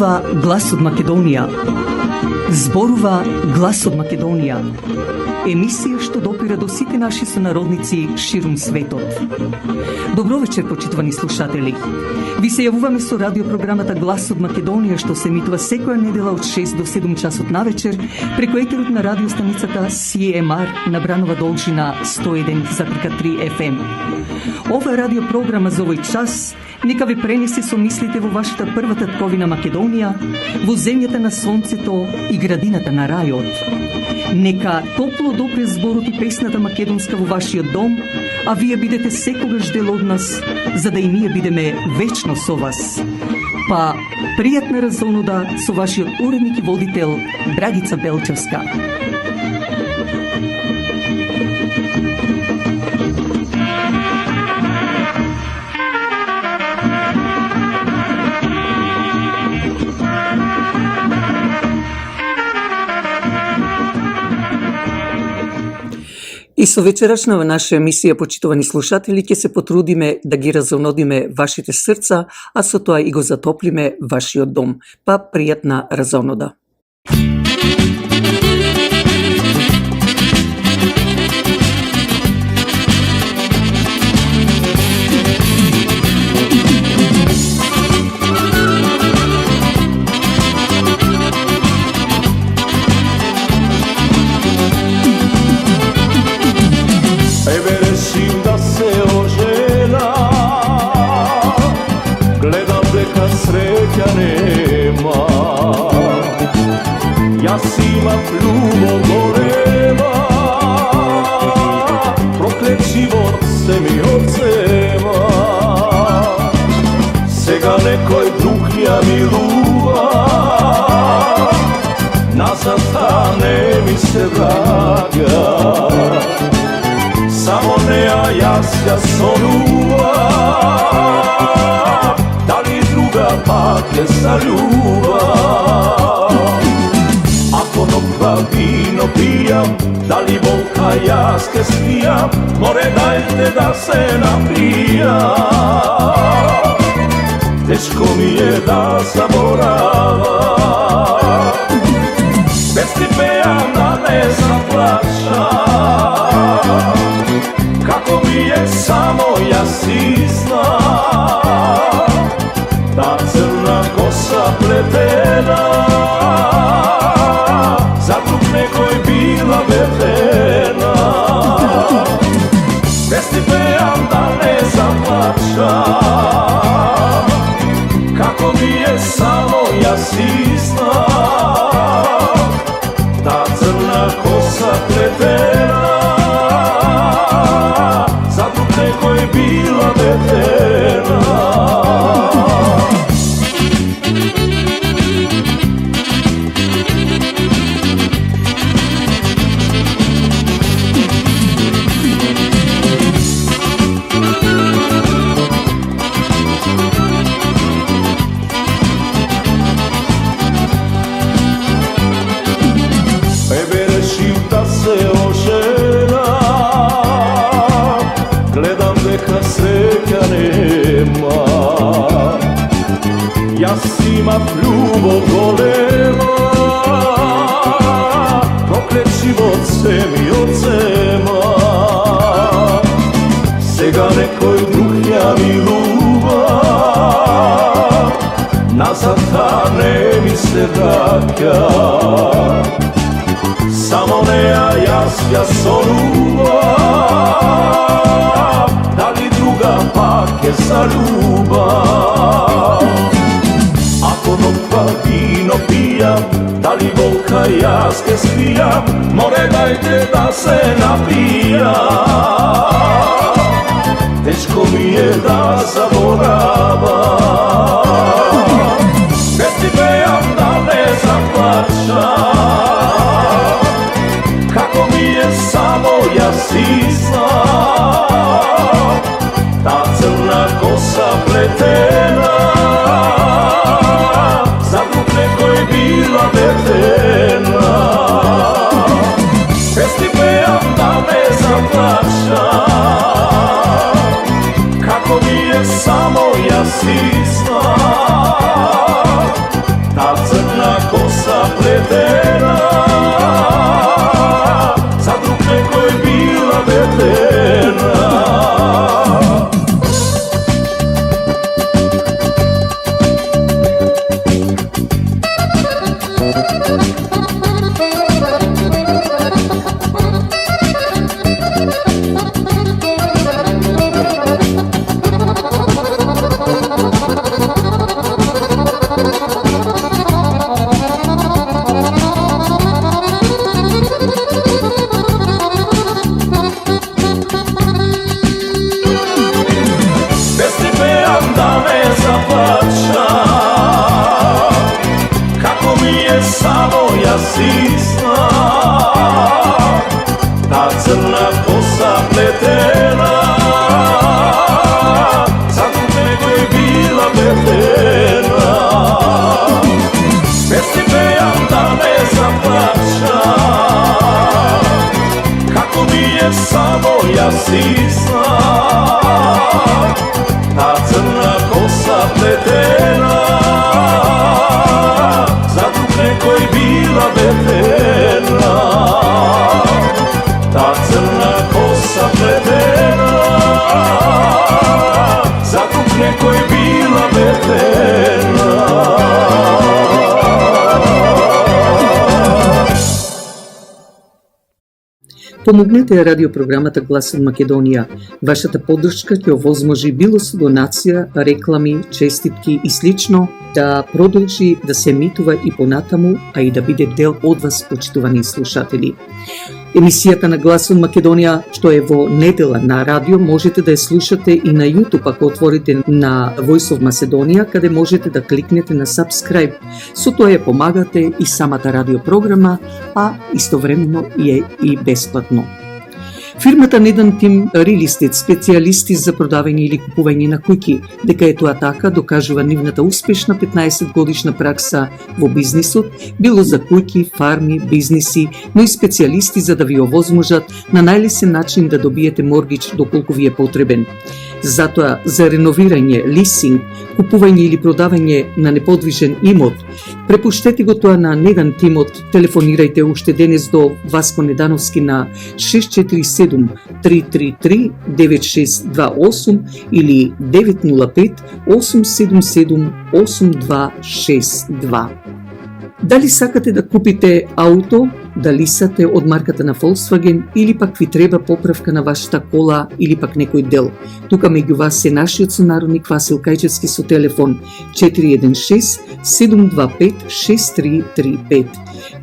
Зборува глас од Македонија. Зборува глас од Македонија. Емисија што допира до сите наши сонародници ширум светот. Добро вечер, почитувани слушатели. Ви се јавуваме со радиопрограмата Глас од Македонија, што се емитува секоја недела од 6 до 7 часот на вечер преку етерот на радиостаницата CMR на Бранова должина 101,3 FM. Ова радиопрограма за овој час нека ви пренесе со мислите во вашата прва татковина Македонија, во земјата на сонцето и градината на рајот. Нека топло допре зборот и песната македонска во вашиот дом, а вие бидете секогаш дел од нас, за да и ние бидеме вечно со вас. Па, пријатна разонуда со вашиот уредник и водител Драгица Белчевска. И со вечерашна наша емисија, почитувани слушатели, ќе се потрудиме да ги разонодиме вашите срца, а со тоа и го затоплиме вашиот дом. Па пријатна разонода. Јас имав љубов голема, проклет живот се ми одзема. Сега некој друг ја милува, назад не ми се враќа. Само неа јас ја сонува, дали друга пак е залюба. Вино пијам, дали волка јас ке спијам, море дајте да се напијам. Тешко ми е да заборава, песни пејам да не заплашам. Како ми е само јас и знам, та црна коса плетена за друг некој била ветена. Песни пеам да не заплачам, како ми е само јас и знам, та црна коса плетена за друг некој била ветена. Јас имав љубов голема, проклет живот се ми одзема. Сега некој друг ја милува, назад не ми се враќа. Само неа јас ја сонувам, дали друга пак е залюба. Ако ноква вино пијам, дали волка јас ке спијам, море дајте да се напијам. Тешко ми е да заборавам, песни пеам да не заплачам. Како ми е само јас и знам, та црна коса плетена за друг некој била ветена. Песни пеам да не заплачам, како ми е само јас и sisna, ta crna kosa pletena, za drug nekoj bila vetena. Ta crna kosa pletena, za drug nekoj bila vetena. Помогнете радиопрограмата Глас од Македонија. Вашата поддршка ќе овозможи било со донација, реклами, честитки и слично да продолжи да се емитува и понатаму, а и да биде дел од вас, почитувани слушатели. Емисијата на Глас од Македонија, што е во недела на радио, можете да ја слушате и на YouTube ако отворите на Voice of Macedonia, каде можете да кликнете на subscribe. Со тоа ја помагате и самата радиопрограма, а истовремено е и бесплатно. Фирмата Недан Тим Real Estate, специјалисти за продавање или купување на куќи, дека е тоа така, докажува нивната успешна 15 годишна пракса во бизнисот, било за куќи, фарми, бизниси, но и специјалисти за да ви овозможат на најлесен начин да добиете моргич доколку ви е потребен. Затоа, за реновирање, лисинг, купување или продавање на неподвижен имот, препуштете го тоа на Недан Тимот, телефонирајте уште денес до Васко Недановски на 647-333-9628 или 905-877-8262. Дали сакате да купите ауто, да лисате од марката на Volkswagen или пак ви треба поправка на вашата кола или пак некој дел? Тука меѓу вас е нашиот сонародник Васил Кајчевски со телефон 416-725-6335.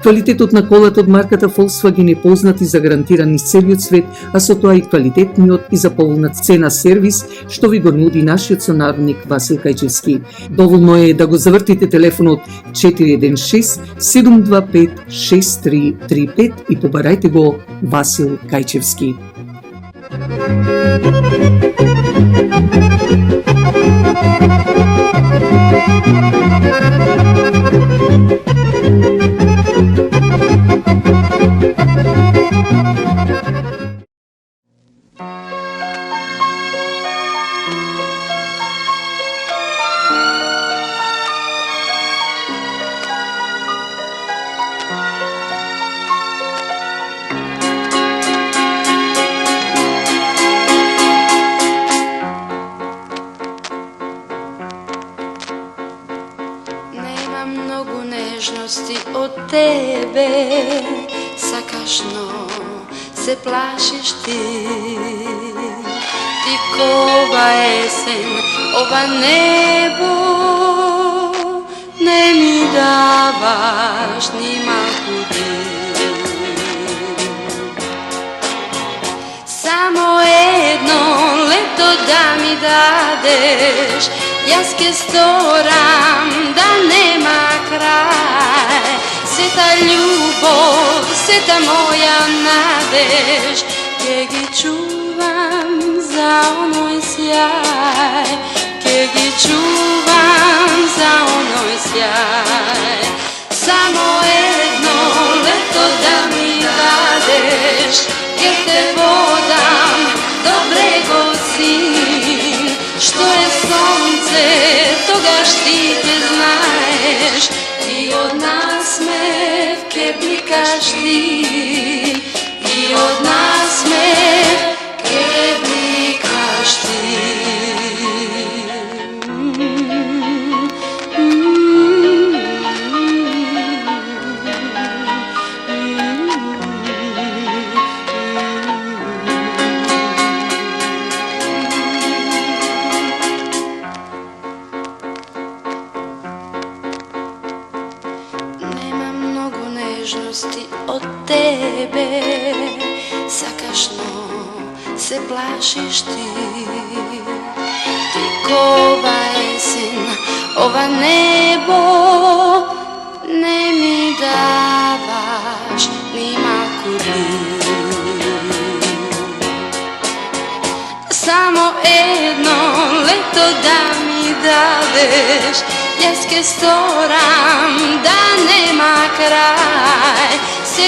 Квалитетот на колата од марката Volkswagen е познат и за гарантиран низ целиот свет, а со тоа и квалитетниот и за поволна цена сервис, што ви го нуди нашиот сонародник Васил Кајчевски. Доволно е да го завртите телефонот 416-725-6335 и побарајте го Васил Кајчевски. Од тебе сакашно се плашиш ти. Ти кова есен, ова небо не ми даваш ни малку дим. Само едно лето да ми дадеш, јас ке сторам да нема крај. Сета љубов, сета моја надеж, ке ги чувам за оној сјај, ке ги чувам за оној сјај. Само едно лето да ми дадеш, ке те водам до брегот син. Што е сонце, тогаш ти те знаеш, и од насмев ке бликаш ти, и од насмев ке бликаш ти. Од тебе сакашно се плашиш ти. Ти кова есен, ова небо не ми даваш ни малку дим. Само едно лето да ми дадеш, јас ке сторам да нема крај.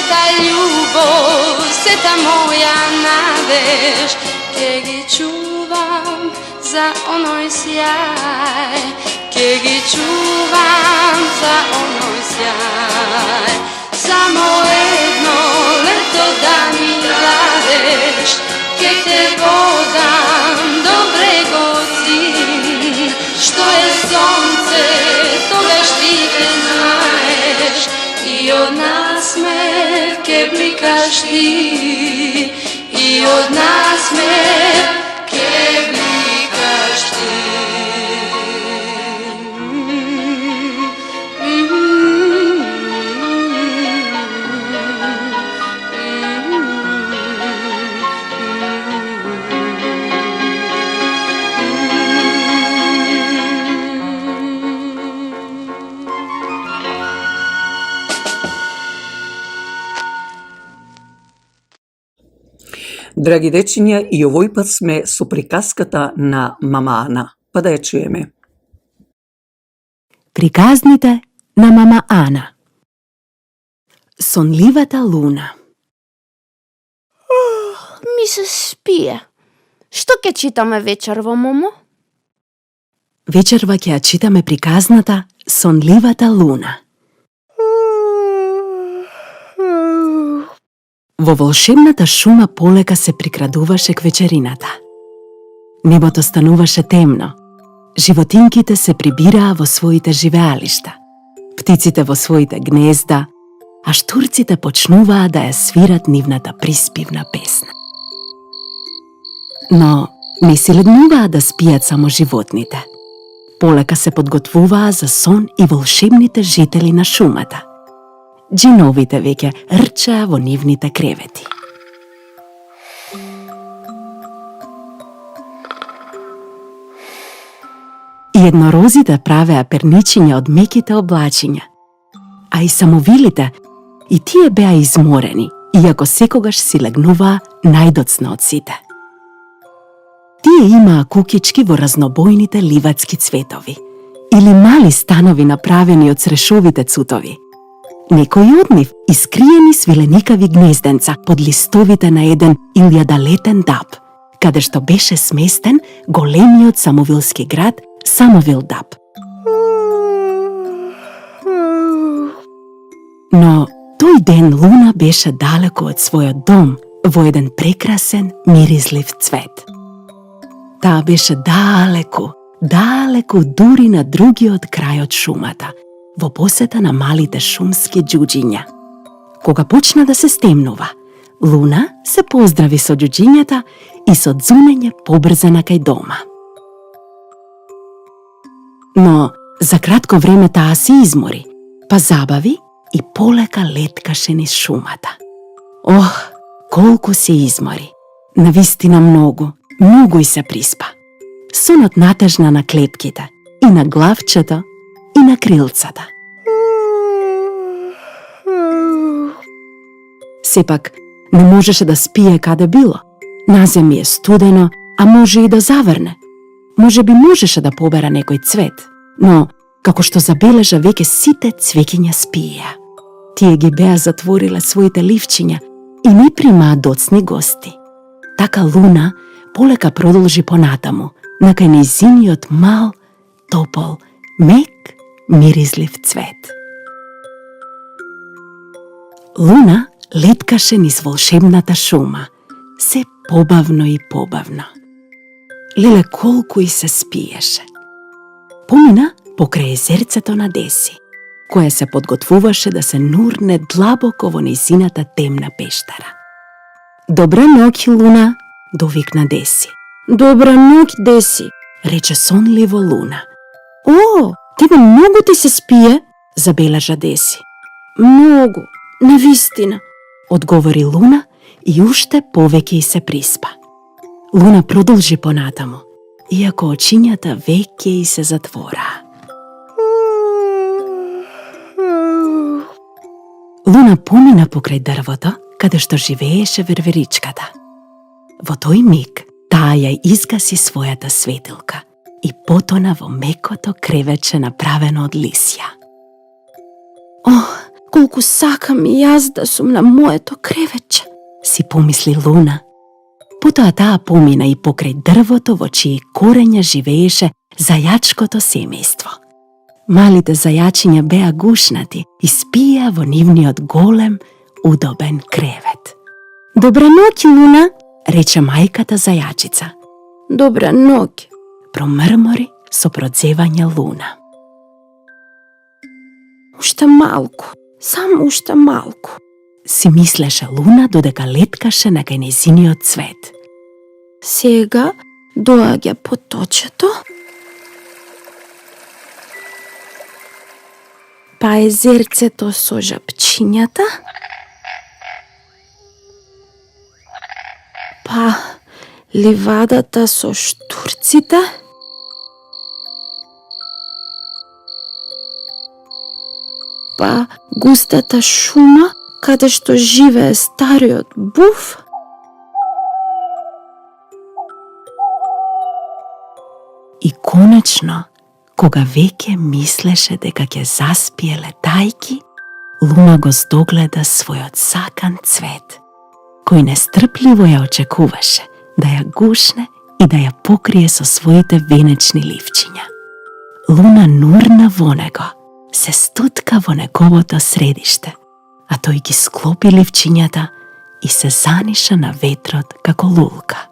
ta ljubov, se ta moja nadež, ke gi čuvam za onoj sjaj, ke gi čuvam za onoj sjaj. Samo jedno leto da mi dadeš, ke te vodam do bregocin, što je sonce, toga štite znaješ, i od nasmevke blikaš ti, i od nasmevke blikaš ti. Драги дечиња, и овој пат сме со приказката на мама Ана. Па да ја чуеме. Приказните на мама Ана. Сонливата луна. Ми се спие. Што ќе читаме вечерва, момо? Вечерва ќе ја читаме приказната Сонливата луна. Во волшебната шума полека се прикрадуваше к вечерината. Небото стануваше темно. Животинките се прибираа во своите живеалишта. Птиците во своите гнезда, а штурците почнуваа да ја свират нивната приспивна песна. Но не се легнуваа да спијат само животните. Полека се подготвуваа за сон и волшебните жители на шумата. Джиновите веќе рчаа во нивните кревети. И еднорозите правеа перничиња од меките облачиња, а и самовилите, и тие беа изморени, иако секогаш си легнуваа најдоцна од сите. Тие имаа кукички во разнобојните ливадски цветови, или мали станови направени од црешовите цутови. Некои од нив искриени свиленикави гнезденца под листовите на еден илјадалетен даб, каде што беше сместен големиот самовилски град Самовил-даб. Но тој ден Луна беше далеко од својот дом во еден прекрасен миризлив цвет. Таа беше далеку, далеку дури на другиот крај од шумата, во посета на малите шумски џуџиња. Кога почна да се стемнува, Луна се поздрави со џуџињата и со дзунење побрза кај дома. Но за кратко време таа се измори, па забави и полека леткаше низ шумата. Ох, колку се измори! Навистина многу, многу и се приспа. Сонот натежна на клепките, и на главчето, и на крилцата. Сепак, не можеше да спие каде било. На земја е студено, а може и да заврне. Може би можеше да побера некој цвет, но, како што забележа, веќе сите цвеќиња спиеа. Тие ги беа затвориле своите ливчиња и не примаа доцни гости. Така Луна полека продолжи понатаму, накај нејзиниот мал, топол, мек, миризлив цвет. Луна леткаше низ волшебната шума, се побавно и побавно. Леле колку и се спиеше. Помина покрај езерцето на Деси, која се подготвуваше да се нурне длабоко во нејзината темна пештера. Добра ноќ, Луна, довикна Деси. Добра ноќ, Деси, Рече сонливо Луна. О, тебе многу ти се спие, Забележа Деси. многу, навистина. Одговори Луна и уште повеќе и се приспа. Луна продолжи понатаму, иако очињата веќе и се затвораа. Луна помина покрај дрвото, каде што живееше верверичката. Во тој миг, таа ја изгаси својата светилка и потона во мекото кревече направено од лисја. Ох, колку сакам и јас да сум на моето кревече, си помисли Луна. Потоа таа помина и покрај дрвото во чии корења живееше зајачкото семејство. Малите зајачиња беа гушнати и спија во нивниот голем, удобен кревет. Добра ноќ, Луна. Рече мајката зајачица. Добра ноќ. Промрмори со продзевање Луна. Уште малку, само уште малку. Си мислеше Луна додека леткаше на кај нејзиниот цвет. Сега доаѓа поточето, па езерцето со жапчињата, па ливадата со штурците, па густата шума каде што живее стариот буф, И конечно, кога веќе мислеше дека ќе заспие летајки, Луна го здогледа својот сакан цвет, кој нестрпливо ја очекуваше да ја гушне и да ја покрие со своите венечни ливчиња. Луна нурна во него, се стутка во неговото средиште, а тој ги склопи ливчињата и се заниша на ветрот како лулка.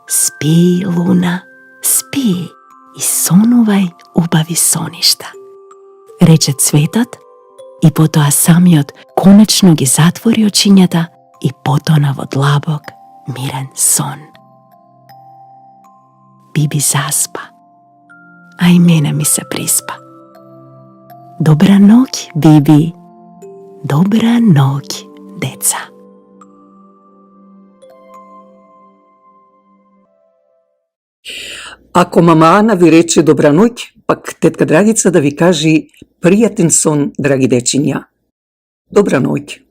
Спи, Луна, спи и сонувај убави соништа, рече цветот и потоа самиот конечно ги затвори очињата и потона во длабок, мирен сон. Биби заспа, а и мене ми се приспа. Добра ноќ, Биби. Добра ноќ, деца. Ако мама Ана ви рече добра ноќ, пак тетка Драгица да ви кажи пријатен сон, драги дечиња. Добра ноќ.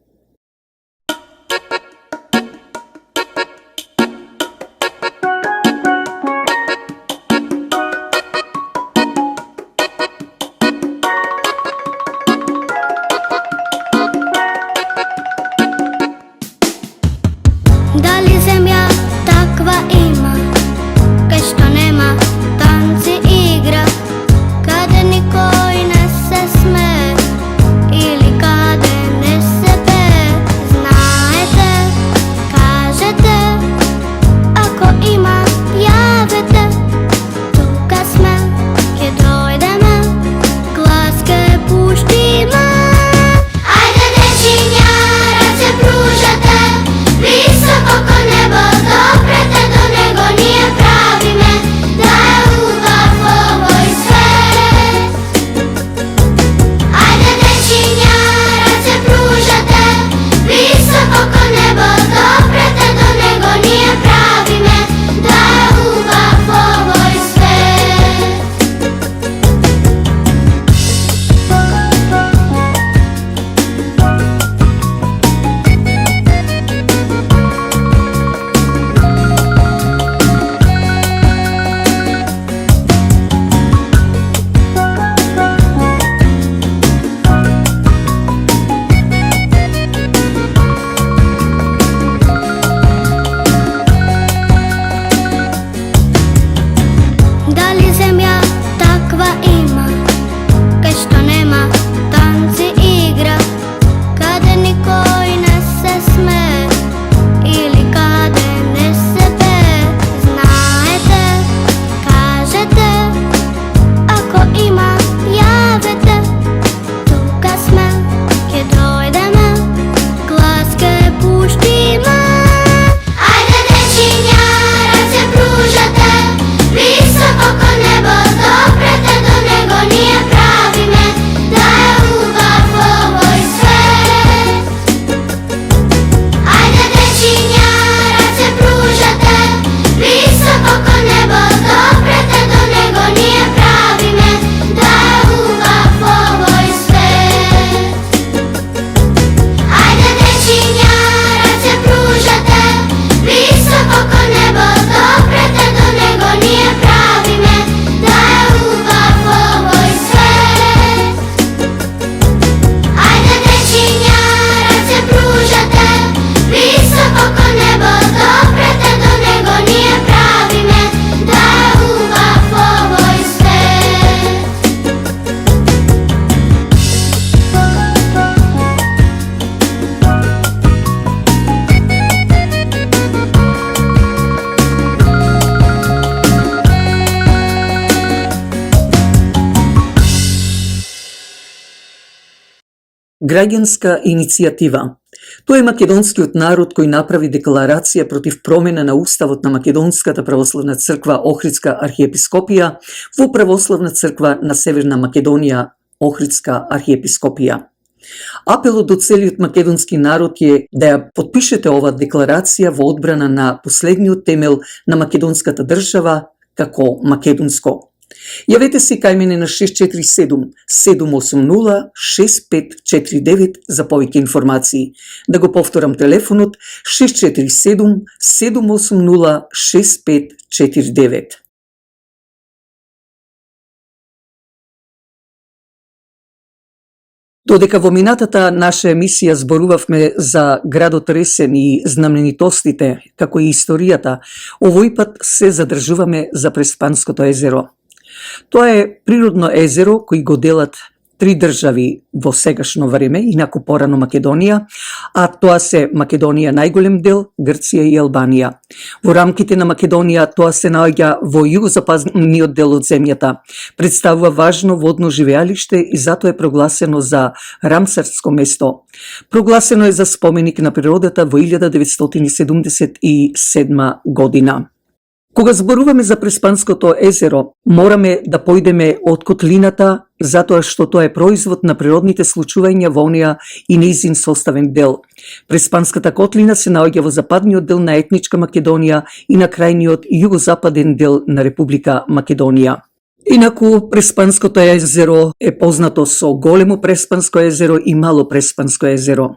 Дали земја таква има, кај што нема танци игра, каде никој не се смее или каде не се пее? Граѓанска иницијатива. Тоа е македонскиот народ кој направи декларација против промена на уставот на Македонската православна црква Охридска архиепископија во Православна црква на Северна Македонија Охридска архиепископија. Апелот до целиот македонски народ е да ја потпишете оваа декларација во одбрана на последниот темел на македонската држава како македонско. Јавете се кај мене на 647-780-6549 за повеќе информации. Да го повторам телефонот 647-780-6549. Додека во минатата наша емисија зборувавме за градот Ресен и знаменитостите, како и историјата, овој пат се задржуваме за Преспанското езеро. Тоа е природно езеро кој го делат три држави во сегашно време, инаку порано Македонија, а тоа се Македонија најголем дел, Грција и Албанија. Во рамките на Македонија тоа се наоѓа во југозападниот дел од земјата. Представува важно водно живеалиште и затоа е прогласено за рамсарско место. Прогласено е за споменик на природата во 1977 година. Кога зборуваме за Преспанското езеро, мораме да појдеме од котлината, затоа што тоа е производ на природните случувања во неа и нејзин составен дел. Преспанската котлина се наоѓа во западниот дел на етничка Македонија и на крајниот југозападен дел на Република Македонија. Инаку, Преспанското езеро е познато со Големо Преспанско езеро и Мало Преспанско езеро.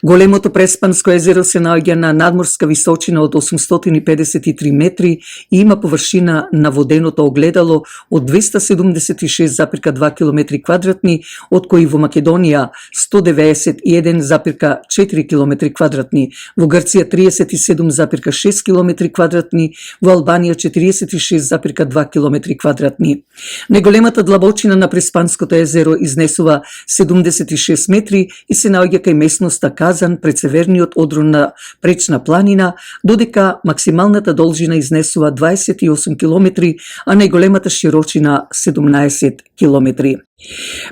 Големото Преспанско езеро се наоѓа на надморска височина од 853 метри и има површина на воденото огледало од 276,2 км квадратни, од кои во Македонија 191,4 км квадратни, во Грција 37,6 км квадратни, во Албанија 46,2 км квадратни. Неголемата длабочина на Преспанското езеро изнесува 76 метри и се наоѓа кај местноста Казан пред северниот одрон на Пречна планина, додека максималната должина изнесува 28 км, а најголемата широчина 17 км.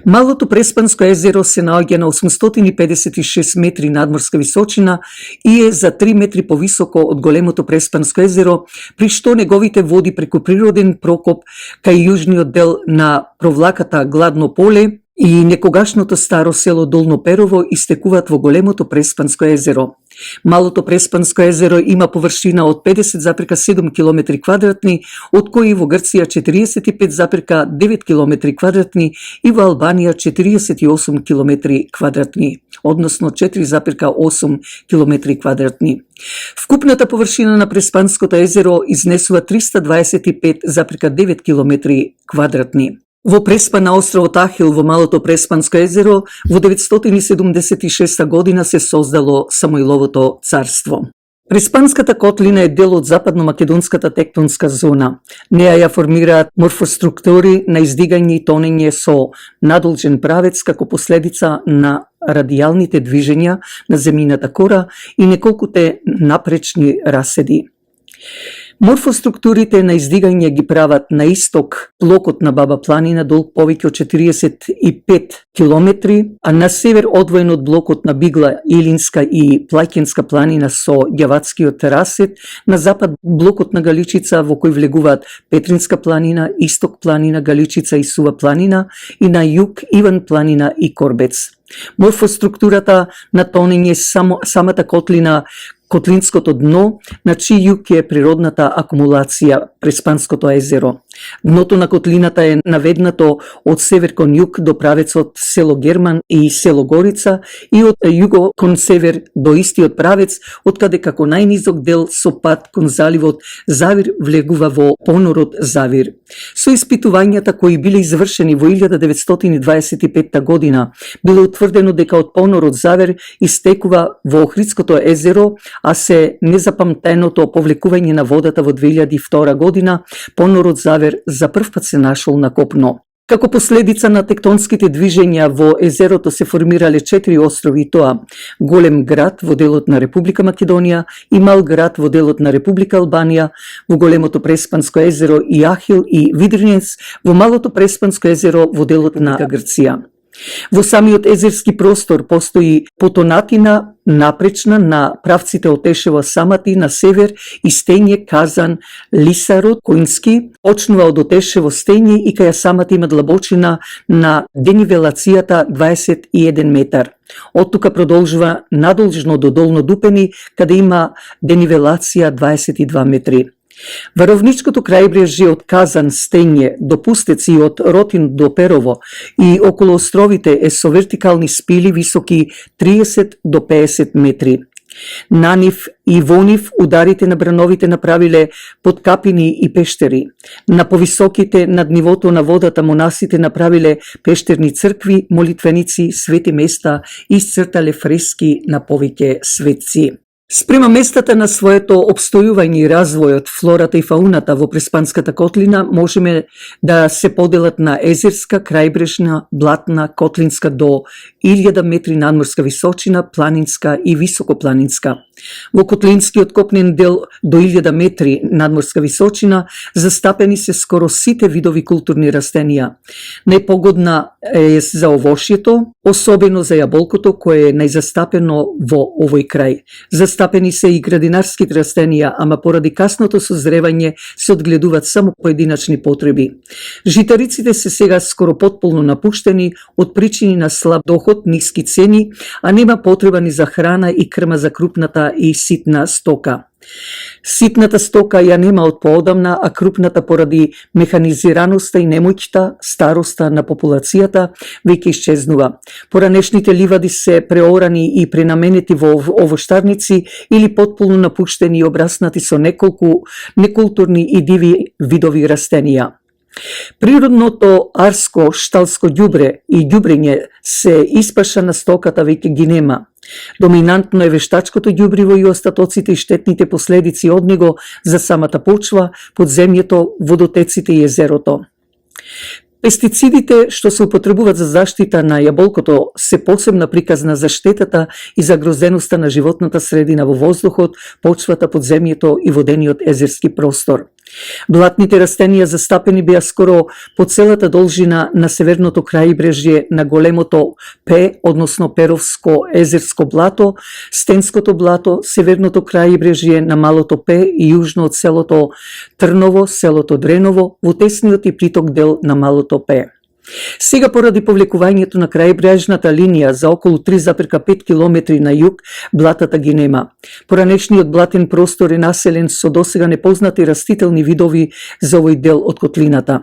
Малото Преспанско езеро се наоѓа на 856 метри надморска височина и е за 3 метри повисоко од Големото Преспанско езеро, при што неговите води преку природен прокоп кај јужниот дел на провлаката Гладно поле и некогашното старо село Долно Перово истекуваат во Големото Преспанско езеро. Малото Преспанско езеро има површина од 50,7 км квадратни, од кои во Грција 45,9 км квадратни и во Албанија 48 км квадратни, односно 4,8 км квадратни. Вкупната површина на Преспанското езеро изнесува 325,9 км квадратни. Во Преспа на островот Ахил во Малото Преспанско езеро во 976 година се создало Самоиловото царство. Преспанската котлина е дел од западно-македонската тектонска зона. Неа ја формираат морфоструктури на издигање и тонење со надолжен правец како последица на радијалните движења на земјината кора и неколкуте напречни раседи. Морфоструктурите на издигање ги прават на исток блокот на Баба планина долг повеќе од 45 километри, а на север одвоен од блокот на Бигла, Илинска и Плаќенска планина со Ѓаватскиот расет, на запад блокот на Галичица во кој влегуваат Петринска планина, Исток планина, Галичица и Сува планина и на југ Иван планина и Корбец. Морфоструктурата на тонење самата котлина, котлинското дно, на чиј југ е природната акумулација Преспанското езеро. Дното на котлината е наведнато од север кон југ до правецот село Герман и село Горица и од југо кон север до истиот правец, од каде како најнизок дел со пат кон заливот Завир влегува во понорот Завир. Со испитувањата кои биле извршени во 1925 година, било утврдено дека од понорот Завир истекува во Охридското езеро, а се незапамтеното повлекување на водата во 2002 година, понорот Завир за прв пат се нашол на копно. Како последица на тектонските движења во езерото се формирале 4 острови, и тоа Голем град во делот на Република Македонија и Мал град во делот на Република Албанија, во Големото Преспанско езеро и Ахил и Видринец во Малото Преспанско езеро во делот на Грција. Во самиот езерски простор постои потонатина напречна на правците од Тешево Самати на север и стење Казан Лисарот Коински почнува од Отешево стење и каја Самати има длабочина на денивелацијата 21 метар. Од тука продолжува надолжно до Долно Дупени, каде има денивелација 22 метри. Варовничкото крајбрежје од Казан стење до Пустеци и од Ротин до Перово и околу островите е со вертикални спили високи 30 до 50 метри. На нив и во нив ударите на брановите направиле подкапини и пештери. На повисоките над нивото на водата монасите направиле пештерни цркви, молитвеници, свети места и исцртале фрески на повеќе светци. Спрема местата на своето обстојување и развојот, флората и фауната во Преспанската котлина можеме да се поделат на езерска, крајбрежна, блатна, котлинска до 1000 метри надморска височина, планинска и високопланинска. Во котлинскиот копнен дел до 1000 метри надморска височина застапени се скоро сите видови културни растенија. Најпогодна е за овошјето, особено за јаболкото кое е најзастапено во овој крај. Застапени се и градинарските растенија, ама поради касното созревање се одгледуваат само поединачни потреби. Житариците се сега скоро потполно напуштени од причини на слаб доход, ниски цени, а нема потреба ни за храна и крма за крупната и ситна стока. Ситната стока ја нема од поодамна, а крупната поради механизираноста и немоќта, староста на популацијата веќе исчезнува. Поранешните ливади се преорани и пренаменети во овоштарници или потполно напуштени и обраснати со неколку некултурни и диви видови растенија. Природното арско шталско ѓубре и ѓубрење се испаша на стоката веќе ги нема. Доминантно е вештачкото ѓубриво и остатоците и штетните последици од него за самата почва, подземјето, водотеците и езерото. Пестицидите што се употребуваат за заштита на јаболкото се посебна приказна за штетата и загрозеноста на животната средина во воздухот, почвата, подземјето и водениот езерски простор. Блатните растенија застапени беа скоро по целата должина на северното крајбрежје на големото П, односно Перовско езерско блато, Стенското блато, северното крајбрежје на малото П и јужно од селото Трново, селото Дреново, во тесниот и приток дел на малото П. Сега поради повлекувањето на крајбрежната линија за околу 3,5 км на југ, блатата ги нема. Поранешниот блатен простор е населен со досега непознати растителни видови за овој дел од котлината.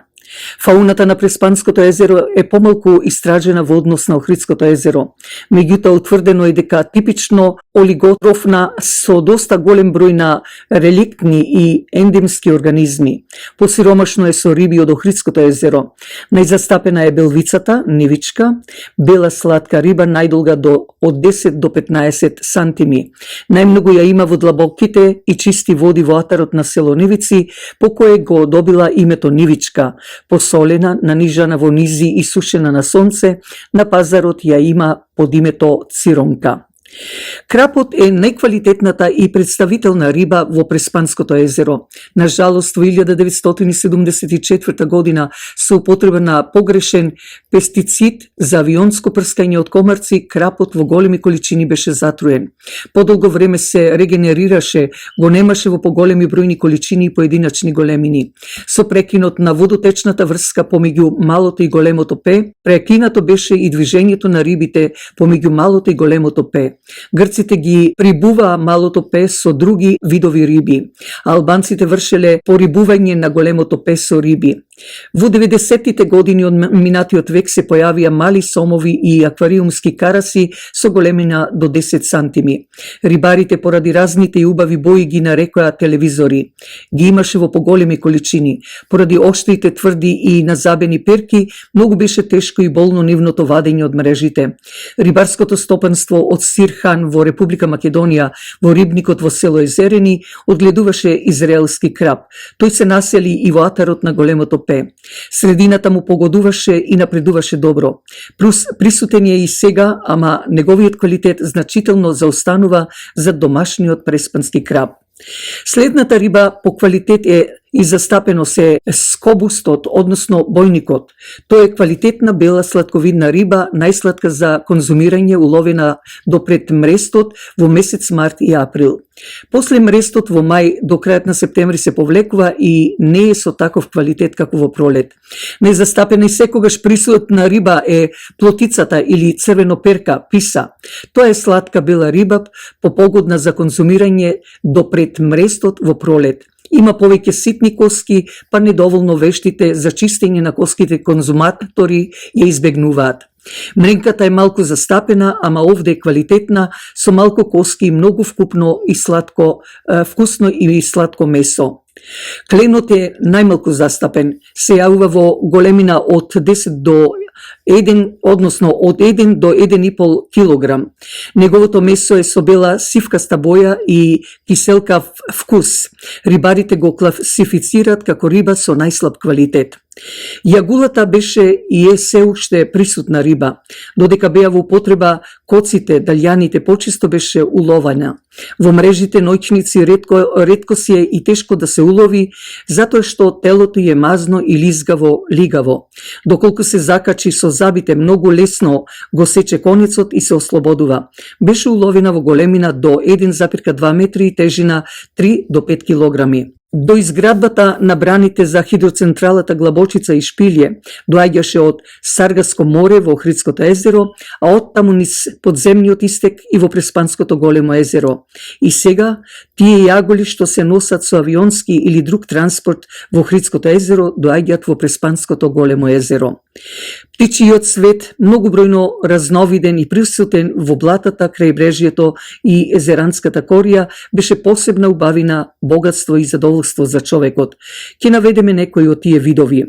Фауната на Преспанското езеро е помалку истражена во однос на Охридското езеро. Меѓутоа утврдено е дека типично олиготрофна со доста голем број на реликтни и ендемски организми. Посиромашно е со риби од Охридското езеро. Најзастапена е белвицата, нивичка, бела сладка риба најдолга од 10 до 15 сантими. Најмногу ја има во длабоките и чисти води во атарот на село Нивици, по кое го добила името нивичка. Посолена, нанижана во низи и сушена на сонце, на пазарот ја има под името циронка. Крапот е најквалитетната и представителна риба во Преспанското езеро. На жалост, во 1974 година со употреба на погрешен пестицид за авионско прскање од комарци, крапот во големи количини беше затруен. Подолго време се регенерираше, го немаше во поголеми бројни количини и поединачни големини. Со прекинот на водотечната врска помеѓу малото и големото П, прекинато беше и движењето на рибите помеѓу малото и големото П. Грците ги прибуваа малото П со други видови риби, а албанците вршеле порибување на големото П со риби. Во 90-тите години од минатиот век се појавија мали сомови и аквариумски караси со големина до 10 сантими. Рибарите поради разните и убави бои ги нарекоа телевизори. Ги имаше во поголеми количини. Поради оштите, тврди и назабени перки, многу беше тешко и болно нивното вадење од мрежите. Рибарското стопанство од Сирхан во Република Македонија, во рибникот во село Езерени, одгледуваше израелски краб. Тој се насели и во атарот на големото П. Средината му погодуваше и напредуваше добро. Присутен е и сега, ама неговиот квалитет значително заостанува за домашниот преспански краб. Следната риба по квалитет е и застапено се скобустот, односно бојникот. Тоа е квалитетна бела сладковидна риба, најсладка за конзумирање, уловена до пред мрестот во месец март и април. После мрестот во мај до крајот на септември се повлекува и не е со таков квалитет како во пролет. Незастапена и секогаш присутна риба е плотицата или црвеноперка, писа. Тоа е сладка бела риба, попогодна за конзумирање до пред мрестот во пролет. Има повеќе ситни коски, па недоволно вештите за чистење на коските конзуматори ја избегнуваат. Мренката е малку застапена, ама овде е квалитетна, со малку коски и многу вкусно и сладко месо. Кленот е најмалку застапен, се јавува во големина од 10 до 1, односно од 1 до 1,5 килограм. Неговото месо е со бела сивкаста боја и киселкав вкус. Рибарите го класифицираат како риба со најслаб квалитет. Јагулата беше и е се уште присутна риба, додека беа во употреба коците, далјаните почесто беше улована. Во мрежите ноќници ретко си е и тешко да се улови, затоа што телото е мазно и лигаво. Доколку се закачи со забите, многу лесно го сече конецот и се ослободува. Беше уловена во големина до 1,2 метри и тежина 3 до 5 килограми. До изградбата на браните за хидроцентралата Глабочица и Шпилје доаѓаше од Саргаско море во Охридското езеро, а оттаму низ подземниот истек и во Преспанското големо езеро. И сега тие јаголи што се носат со авионски или друг транспорт во Охридското езеро доаѓаат во Преспанското големо езеро. Птичиот свет, многубројно разновиден и присутен во блатата, крајбрежјето и езеранската корија, беше посебна убавина, богатство и задоволство за човекот. Ќе наведеме некои од тие видови.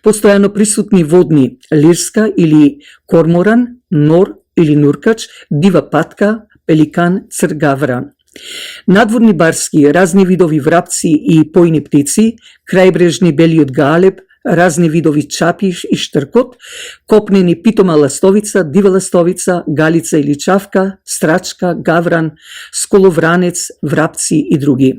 Постојано присутни водни, лирска или корморан, нор или нуркач, дива патка, пеликан, цргавра. Надворни барски, разни видови врапци и појни птици, крајбрежни белиот галеб, разни видови чапи и штркот, копнени питома ластовица, дива ластовица, галица или чавка, страчка, гавран, сколовранец, врапци и други.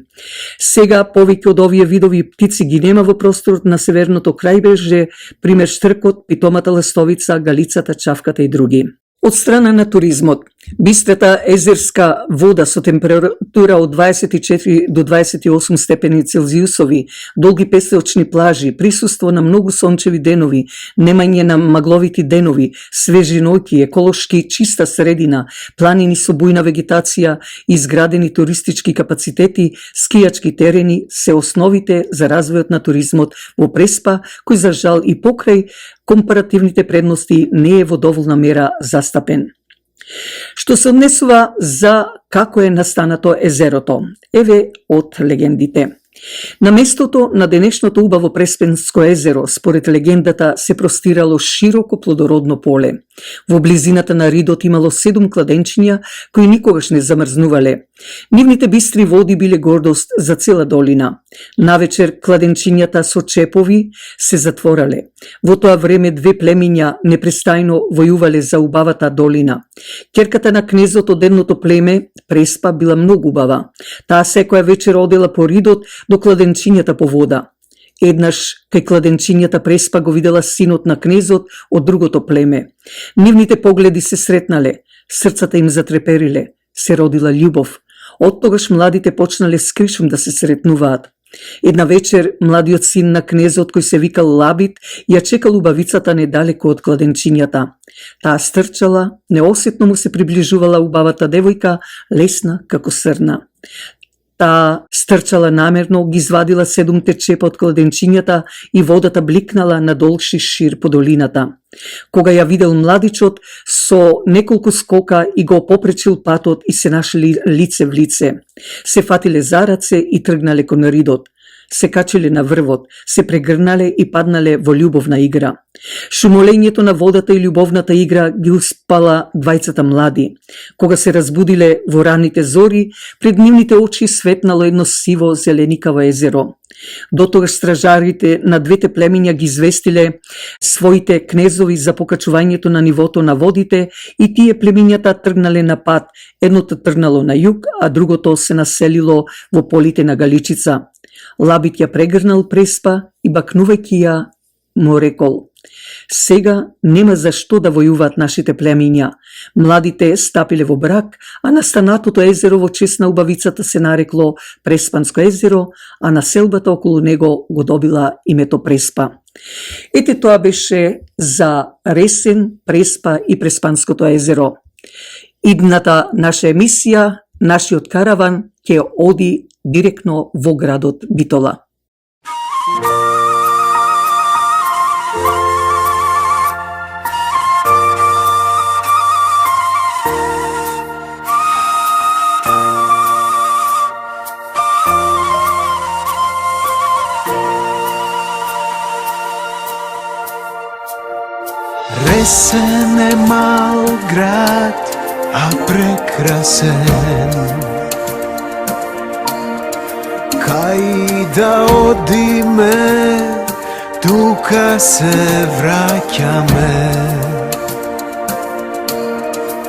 Сега повеќе од овие видови птици ги нема во просторот на северното крајбрежје, пример штркот, питомата ластовица, галицата, чавката и други. Од страна на туризмот, бистрата езерска вода со температура од 24 до 28 степени Целзиусови, долги песочни плажи, присуство на многу сончеви денови, немање на магловити денови, свежи ноќи, еколошки чиста средина, планини со бујна вегетација, изградени туристички капацитети, скијачки терени се основите за развојот на туризмот во Преспа, кој за жал и покрај компаративните предности не е во доволна мера застапен. Што се однесува за како е настанато езерото, еве од легендите. На местото на денешното убаво Преспенско езеро, според легендата, се простирало широко плодородно поле. Во близината на ридот имало 7 кладенчиња кои никогаш не замрзнувале. Нивните бистри води биле гордост за цела долина. Навечер кладенчињата со чепови се затворале. Во тоа време две племиња непрестајно војувале за убавата долина. Ќерката на кнезот од едното племе, Преспа, била многу убава. Таа секоја вечер одела по ридот до кладенчињата по вода. Еднаш кај кладенчињата Преспа го видела синот на кнезот од другото племе. Нивните погледи се сретнале, срцата им затрепериле, се родила љубов. Оттогаш младите почнале скришум да се сретнуваат. Една вечер младиот син на кнезот кој се викал Лабит ја чекал убавицата недалеку од кладенчињата. Таа стрчала, неосетно му се приближувала убавата девојка, лесна како срна. Таа стрчала намерно, ги извадила 7 чепа од кладенчињата и водата бликнала на долши шир по долината. Кога ја видел младичот, со неколку скока и го попречил патот и се нашли лице в лице. Се фатиле за раце и тргнале кон ридот. Се качиле на врвот, се прегрнале и паднале во љубовна игра. Шумолењето на водата и љубовната игра ги успала двајцата млади. Кога се разбудиле во раните зори, пред нивните очи светнало едно сиво зеленикаво езеро. Дотогаш стражарите на двете племиња ги известиле своите кнезови за покачувањето на нивото на водите и тие племињата тргнале на пат. Едното тргнало на југ, а другото се населило во полите на Галичица. Лабит ја прегрнал Преспа и бакнувајќи ја му рекол: сега нема за што да војуваат нашите племиња. Младите стапиле во брак, а настанатото езеро во чест на убавицата се нарекло Преспанско езеро, а населбата околу него го добила името Преспа. Ете, тоа беше за Ресен, Преспа и Преспанското езеро. Идната наша емисија, нашиот караван, ќе оди директно во градот Битола. Ресен е мал град, а прекрасен. Кај да одиме, тука се враќаме.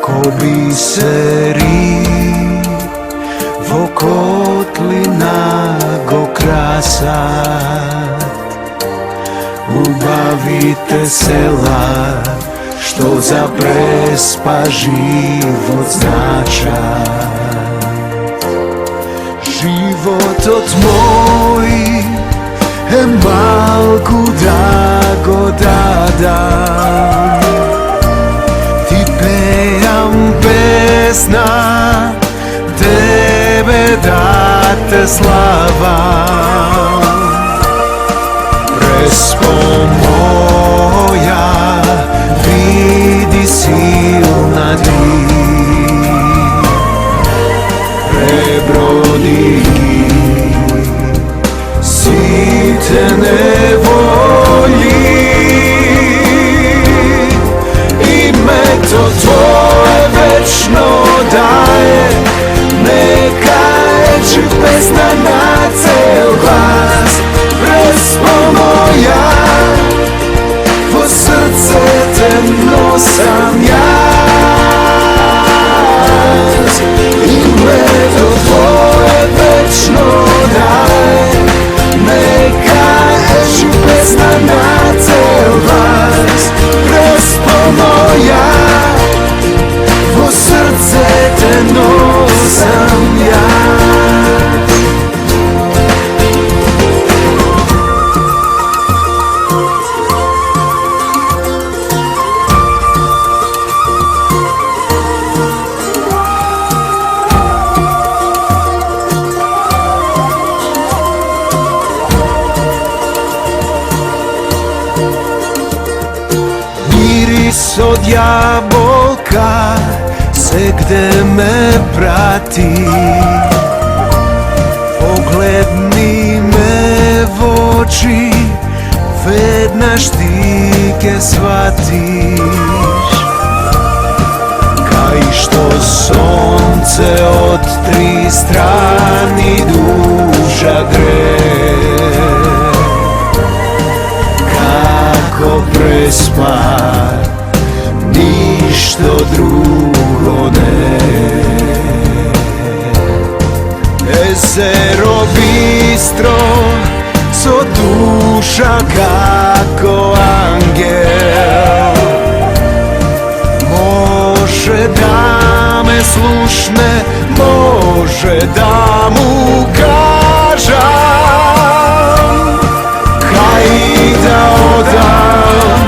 Ко бисери во котлина го красат. Убавите села, што за Преспа живот значат. Животот мој е малку да го дадам. Ти пеам песна, тебе да те славам. Преспо моја, види силна ти, преброди сите неволи. Името Твое вечно да е, нека ечи песна на цел глас. Преспо моја, во срце те носам јас. Името Твое вечно да е, нека ечи песна на цел глас. Преспо моја, во срце те носам јас. Од јаболка сегде ме прати. Погледни ме во очи, веднаш ти ке сватиш. Кај што сонце од три страни дужа гре, како Преспа ништо друго не. Езеро бистро, со душа како ангел, може да ме слушне, може да му кажам. Кај да одам,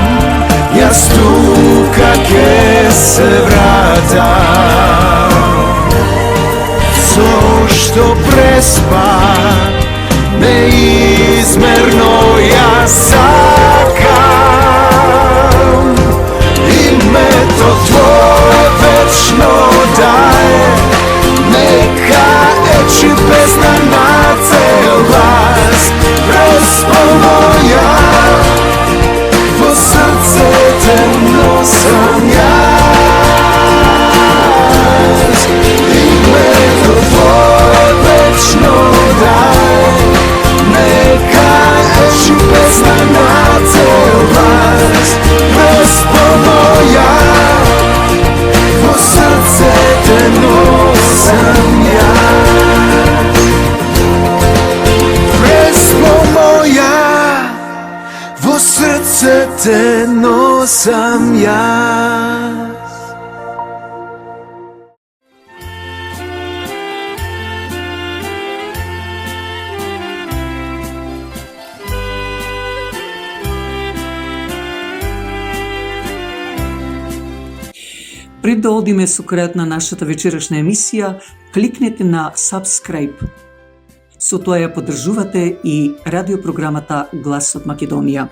јас тука ке се вратам. Зошто Преспа неизмерно јас сакам. Името Твое вечно да е, нека ечи песна на цел глас. Преспо моја, во срце те носам јас. Името Твое вечно да е, нека ечи песна на Jedino sam jaz. Пред да одиме со крајот на нашата вечерашна емисија, кликнете на subscribe. Со тоа ја поддржувате и радиопрограмата Глас од Македонија.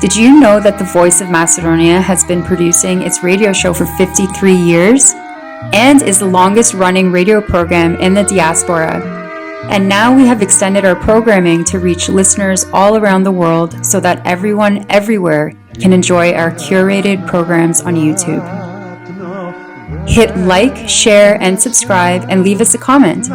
Did you know that the Voice of Macedonia has been producing its radio show for 53 years and is the longest running radio program in the diaspora? And now we have extended our programming to reach listeners all around the world so that everyone everywhere can enjoy our curated programs on YouTube. Hit like, share, and subscribe, and leave us a comment.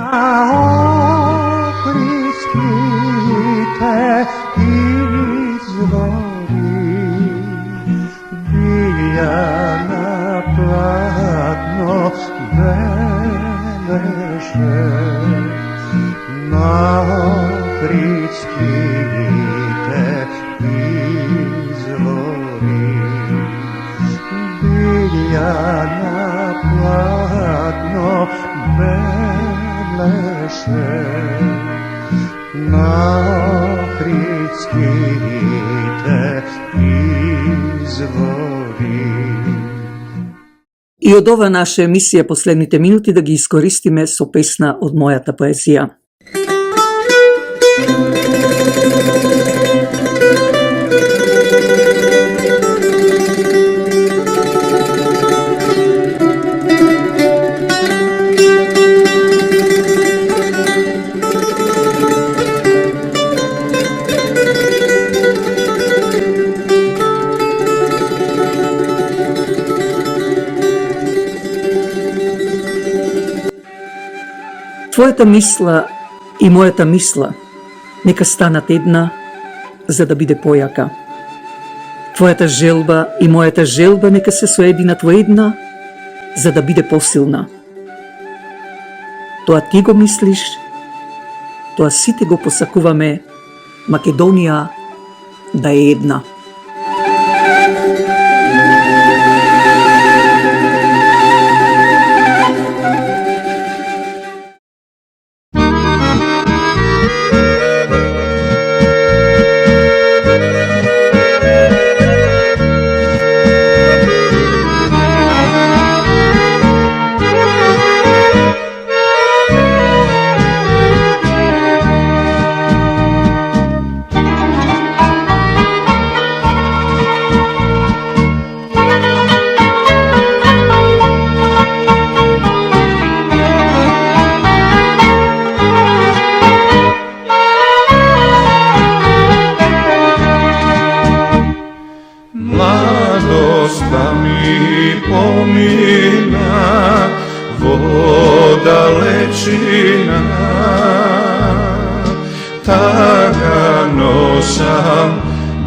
И од ова наша емисија последните минути да ги искористиме со песна од мојата поезија. Твојата мисла и мојата мисла нека станат една, за да биде појака. Твојата желба и мојата желба нека се соединат во една, за да биде посилна. Тоа ти го мислиш, тоа сите го посакуваме, Македонија да е една.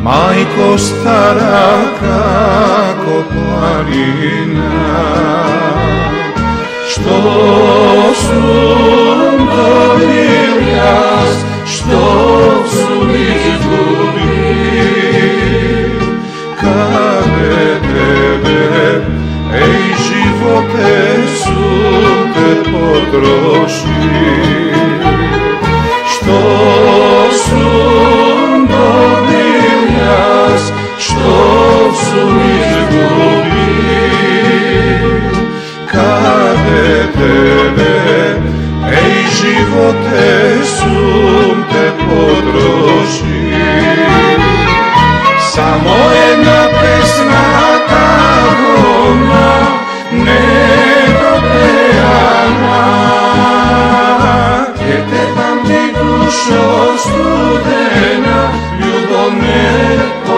Majko stara kako planina, što sam dobil jaz, što sam izgubil, kade tebe, ej živote sam te potrošil, što sam dobil jaz, što sam izgubil, kade tebe, ej živote sam te potrošil. Samo jedna pesma tagona, nedopejana, gdje te pamti dušo studena, ljubov nepogrejana.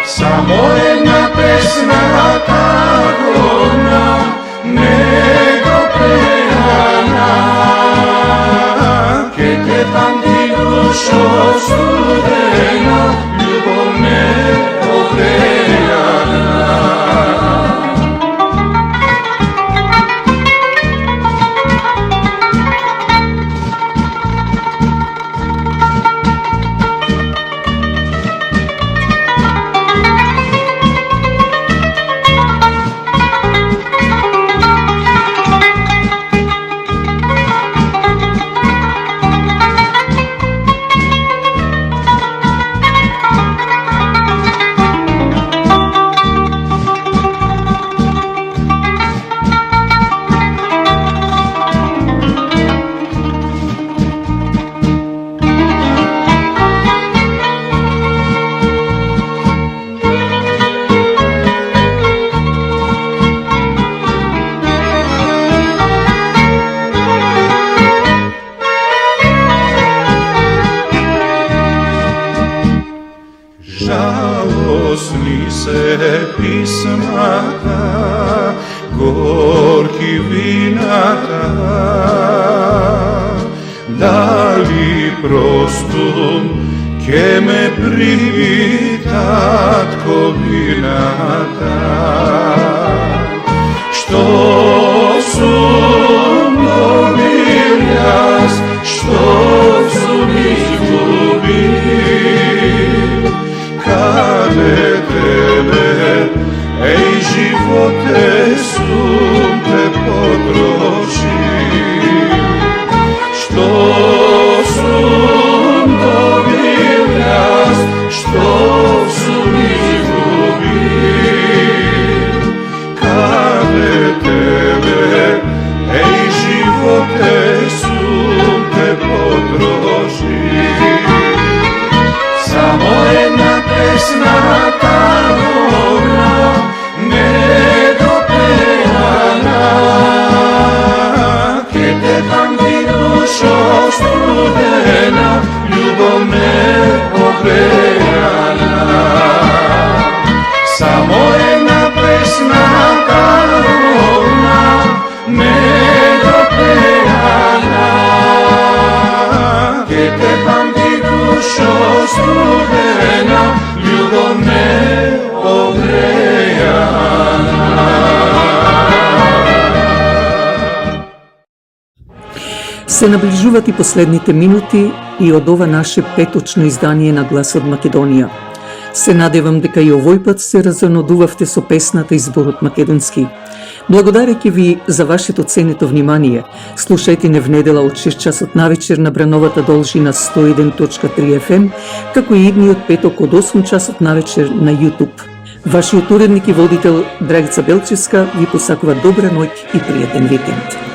Samo jedna pesma tagona, nedopejana, gdje te pamti dušo studena, ljubov nepogrejana. žalosni se pismata, gorki vinata, da li prostum ke me privitat ko vinata, što sum dobil jaz, što sum izgubil, kade tebe, ej živote sum te potrošil, što sum dobil jaz, što sum izgubil, kade tebe, ej živote sum te potrošil. Samo jedna pesma ta dobra, nedopevana, che te pamti dušo studena, ljubov neogrejana. Samo jedna pesma ta dobra, nedopevana, che te pamti dušo studena, ljubov neogrejana. Се наближуват и последните минути и од ова наше петочно издание на Глас од Македонија. Се надевам дека и овој пат се разонодувавте со песната и зборот македонски. Благодарејќи ви за вашето ценето внимание, слушајте не в недела од 6 часот навечер на брановата должина 101.3 FM, како и идниот петок од 8 часот навечер на YouTube. Вашиот уредник и водител Драгица Белчевска ви посакува добра ноќ и пријатен викенд.